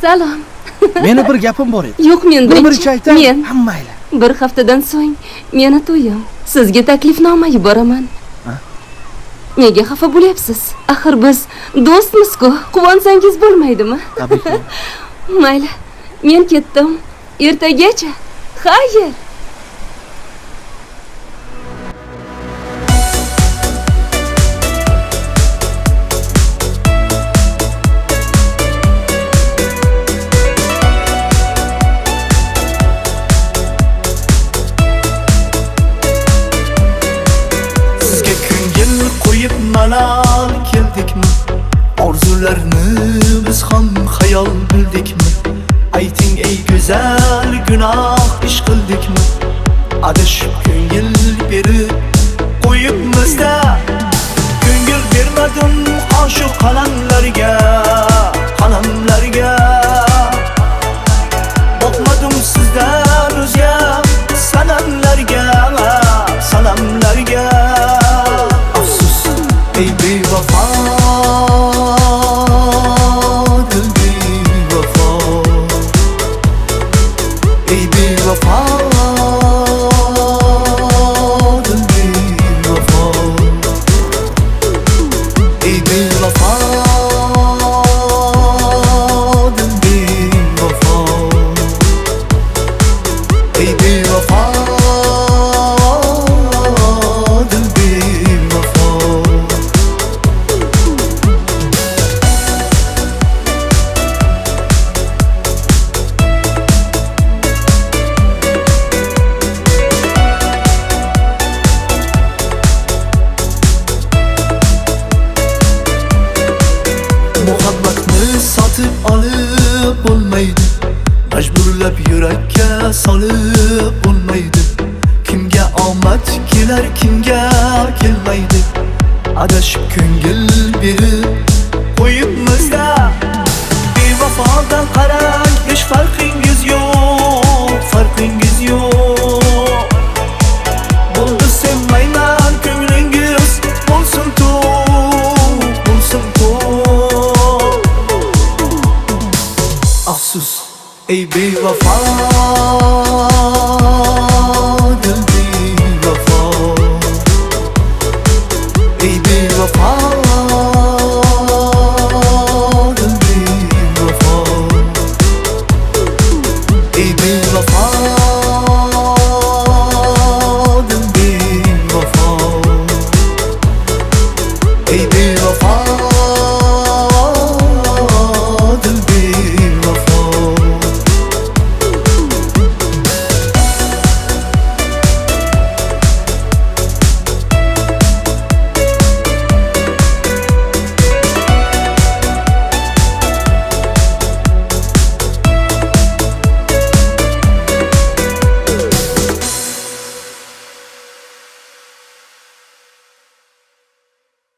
Salom. Meni bir gapim bor edi. Yo'q, men Birinchi aytay, men hammaylar. bir haftadan so'ng meni to'yim. Sizga taklifnoma yuboraman. Nega xafa bo'lyapsiz? Axir biz do'stmiz-ku. Quvonsangiz bo'lmaydimi? Tabriklar. Mayli, men ketdim. Ertagacha. Xayr. Sizga ko'ngil qo'yib malol keldikmi? Orzularni biz ham xayol bildikmi? Ayting ey go'zal, gunoh ish qildikmi? Adashib ko'ngil berib qo'yibmiz-da. Ko'ngil bermadim oshiq qalamlarga, qalamlarga. Boqmadim sizdan o'zga sanamlarga, sanamlarga. Afsus ey bevafo, dil bevafo. Ey bevafo, dil bevafo. Ey bevafo, dil bevafo. Ey bevafo, dil bevafo. Muhabbatni sotib olib bo'lmaydi. Majburlab yurakka solib bo'lmaydi. Kimga omad kelar, kimga kelmaydi. Adashib ko'ngil berib qo'yibmiz-da. Bevafodan qarang, hech farqingiz yo'q, farqingiz yo'q. Bo'ldi sevmayman, ko'nglingiz bo'lsin to'q, bo'lsin to'q. Afsus ey bevafo,